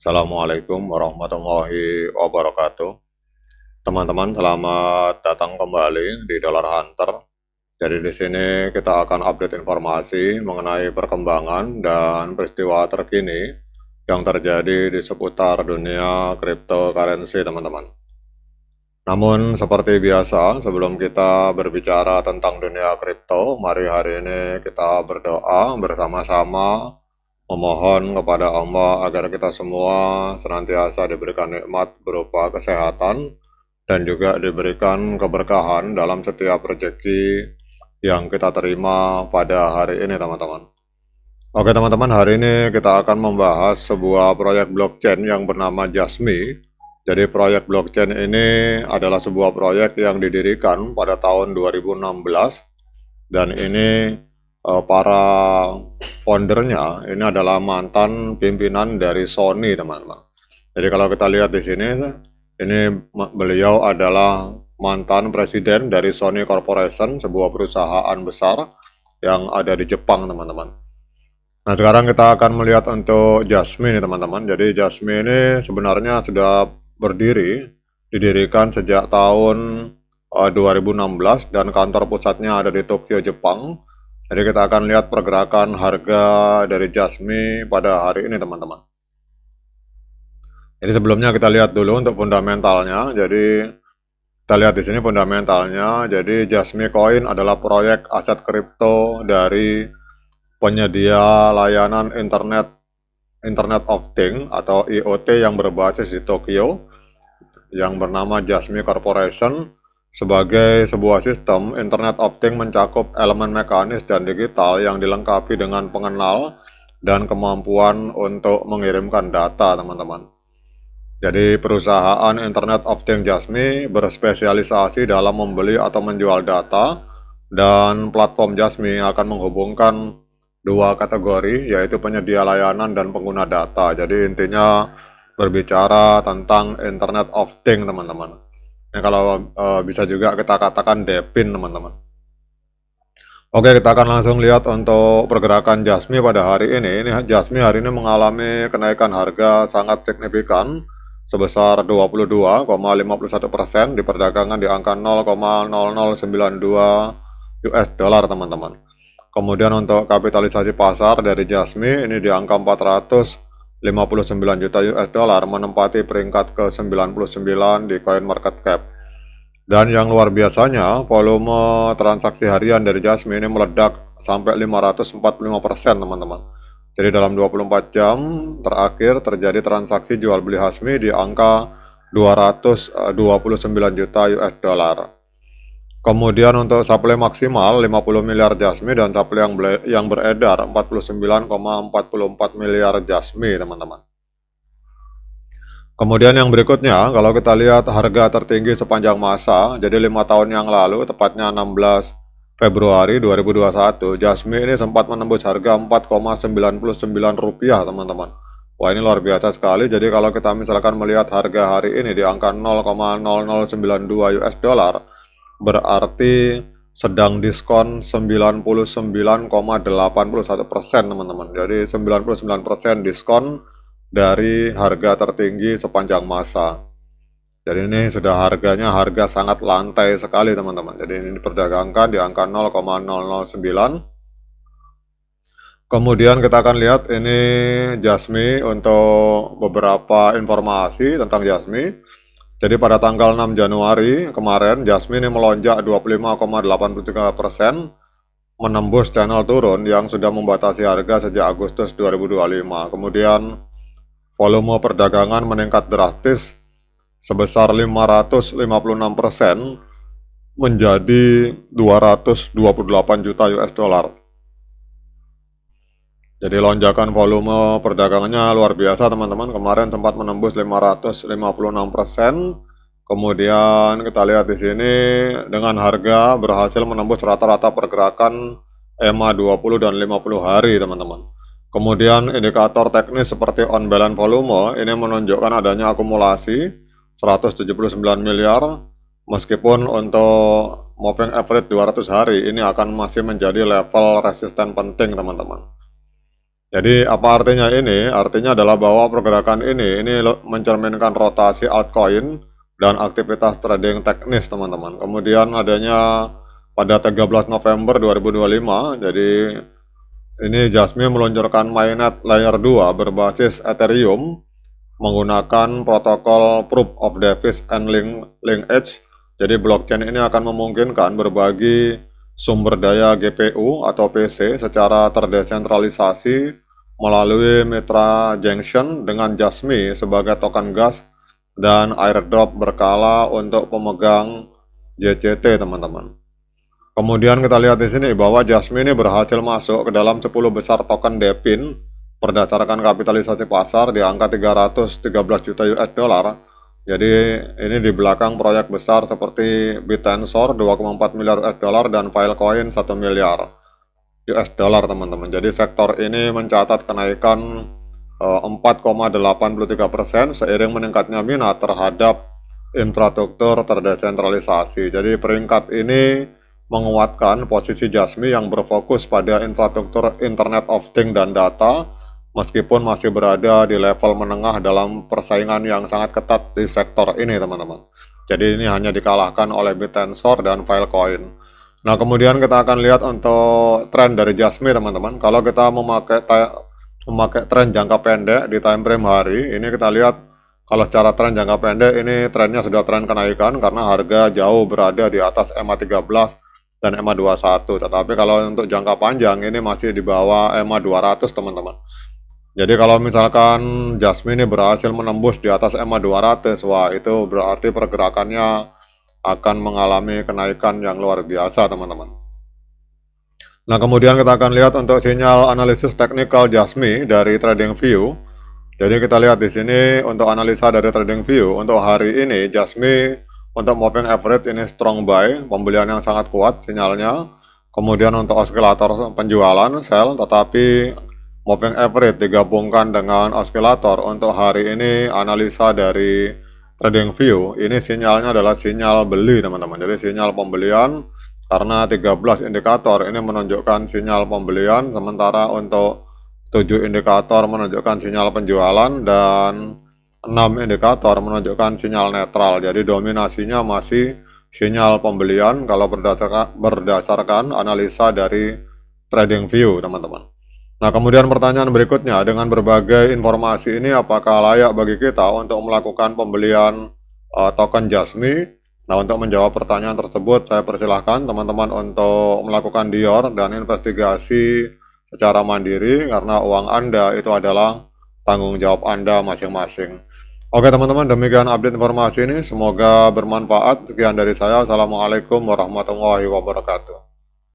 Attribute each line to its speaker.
Speaker 1: Assalamualaikum warahmatullahi wabarakatuh. Teman-teman, selamat datang kembali di Dollar Hunter. Jadi di sini kita akan update informasi mengenai perkembangan dan peristiwa terkini yang terjadi di seputar dunia cryptocurrency, teman-teman. Namun seperti biasa, sebelum kita berbicara tentang dunia kripto, mari hari ini kita berdoa bersama-sama memohon kepada Allah agar kita semua senantiasa diberikan nikmat berupa kesehatan dan juga diberikan keberkahan dalam setiap rezeki yang kita terima pada hari ini, teman-teman. Oke teman-teman, hari ini kita akan membahas sebuah proyek blockchain yang bernama Jasmy. Jadi proyek blockchain ini adalah sebuah proyek yang didirikan pada tahun 2016 dan ini para foundernya ini adalah mantan pimpinan dari Sony, teman-teman. Jadi kalau kita lihat di sini, ini beliau adalah mantan presiden dari Sony Corporation, sebuah perusahaan besar yang ada di Jepang, teman-teman. Nah, sekarang kita akan melihat untuk Jasmy ini, teman-teman. Jadi Jasmy ini sebenarnya sudah didirikan sejak tahun 2016 dan kantor pusatnya ada di Tokyo, Jepang. Jadi kita akan lihat pergerakan harga dari Jasmy pada hari ini, teman-teman. Jadi sebelumnya kita lihat dulu untuk fundamentalnya. Jadi kita lihat di sini fundamentalnya. Jadi Jasmy Coin adalah proyek aset kripto dari penyedia layanan Internet of Things atau IoT yang berbasis di Tokyo yang bernama Jasmy Corporation. Sebagai sebuah sistem, Internet of Things mencakup elemen mekanis dan digital yang dilengkapi dengan pengenal dan kemampuan untuk mengirimkan data, teman-teman. Jadi perusahaan Internet of Things Jasmy berspesialisasi dalam membeli atau menjual data, dan platform Jasmy akan menghubungkan dua kategori, yaitu penyedia layanan dan pengguna data. Jadi intinya berbicara tentang Internet of Things, teman-teman. Ini kalau bisa juga kita katakan DePIN, teman-teman. Oke, kita akan langsung lihat untuk pergerakan Jasmy pada hari ini. Ini Jasmy hari ini mengalami kenaikan harga sangat signifikan sebesar 22,51% di perdagangan di angka 0,0092 US dollar, teman-teman. Kemudian untuk kapitalisasi pasar dari Jasmy ini di angka 459 juta US dollar, menempati peringkat ke-99 di CoinMarketCap. Dan yang luar biasanya, volume transaksi harian dari Jasmy ini meledak sampai 545%, teman-teman. Jadi dalam 24 jam terakhir terjadi transaksi jual beli Jasmy di angka 229 juta US dollar. Kemudian untuk supply maksimal 50 miliar Jasmy dan supply yang beredar 49,44 miliar Jasmy, teman-teman. Kemudian yang berikutnya, kalau kita lihat harga tertinggi sepanjang masa, jadi 5 tahun yang lalu, tepatnya 16 Februari 2021, Jasmy ini sempat menembus harga 4,99 rupiah, teman-teman. Wah, ini luar biasa sekali. Jadi kalau kita misalkan melihat harga hari ini di angka 0,0092 US dollar, berarti sedang diskon 99,81%, teman-teman. Jadi 99% diskon dari harga tertinggi sepanjang masa. Jadi ini sudah harga sangat lantai sekali, teman-teman. Jadi ini diperdagangkan di angka 0,009. Kemudian kita akan lihat ini Jasmy untuk beberapa informasi tentang Jasmy. Jadi pada tanggal 6 Januari kemarin, Jasmy ini melonjak 25,83%, menembus channel turun yang sudah membatasi harga sejak Agustus 2025. Kemudian volume perdagangan meningkat drastis sebesar 556% menjadi 228 juta US dollar. Jadi lonjakan volume perdagangannya luar biasa, teman-teman. Kemarin sempat menembus 556%. Kemudian kita lihat di sini dengan harga berhasil menembus rata-rata pergerakan EMA 20 dan 50 hari, teman-teman. Kemudian indikator teknis seperti on balance volume ini menunjukkan adanya akumulasi 179 miliar, meskipun untuk moving average 200 hari ini akan masih menjadi level resisten penting, teman-teman. Jadi apa artinya ini? Artinya adalah bahwa pergerakan ini mencerminkan rotasi altcoin dan aktivitas trading teknis teman-teman. Kemudian adanya pada 13 November 2025, jadi ini Jasmy meluncurkan mainnet layer 2 berbasis Ethereum menggunakan protokol Proof of Device and Linkage. Jadi blockchain ini akan memungkinkan berbagi sumber daya GPU atau PC secara terdesentralisasi melalui Mitra Junction dengan Jasmy sebagai token gas dan airdrop berkala untuk pemegang JCT teman-teman. Kemudian kita lihat di sini bahwa Jasmy ini berhasil masuk ke dalam 10 besar token DePIN berdasarkan kapitalisasi pasar di angka 313 juta US dollar. Jadi ini di belakang proyek besar seperti Bitensor 2,4 miliar US dollar dan Filecoin 1 miliar US dollar teman-teman. Jadi sektor ini mencatat kenaikan 4,83% seiring meningkatnya minat terhadap infrastruktur terdesentralisasi. Jadi peringkat ini menguatkan posisi Jasmy yang berfokus pada infrastruktur Internet of Things dan data, meskipun masih berada di level menengah dalam persaingan yang sangat ketat di sektor ini teman-teman. Jadi ini hanya dikalahkan oleh Bitensor dan Filecoin. Nah kemudian kita akan lihat untuk tren dari Jasmy teman-teman. Kalau kita memakai tren jangka pendek di time frame hari, ini kita lihat kalau secara tren jangka pendek ini trennya sudah tren kenaikan karena harga jauh berada di atas EMA 13 dan EMA 21, tetapi kalau untuk jangka panjang ini masih di bawah EMA 200 teman-teman. Jadi kalau misalkan Jasmy ini berhasil menembus di atas EMA 200, wah itu berarti pergerakannya akan mengalami kenaikan yang luar biasa teman-teman. Nah kemudian kita akan lihat untuk sinyal analisis teknikal Jasmy dari TradingView. Jadi kita lihat di sini untuk analisa dari TradingView untuk hari ini Jasmy untuk moving average ini strong buy, pembelian yang sangat kuat sinyalnya. Kemudian untuk osilator penjualan sell, tetapi moving average digabungkan dengan osilator untuk hari ini analisa dari TradingView ini sinyalnya adalah sinyal beli teman-teman. Jadi sinyal pembelian karena 13 indikator ini menunjukkan sinyal pembelian, sementara untuk 7 indikator menunjukkan sinyal penjualan dan 6 indikator menunjukkan sinyal netral. Jadi dominasinya masih sinyal pembelian kalau berdasarkan analisa dari TradingView teman-teman. Nah kemudian pertanyaan berikutnya, dengan berbagai informasi ini apakah layak bagi kita untuk melakukan pembelian token Jasmy? Nah untuk menjawab pertanyaan tersebut saya persilahkan teman-teman untuk melakukan Dior dan investigasi secara mandiri karena uang Anda itu adalah tanggung jawab Anda masing-masing. Oke teman-teman, demikian update informasi ini, semoga bermanfaat. Sekian dari saya, Assalamualaikum warahmatullahi wabarakatuh.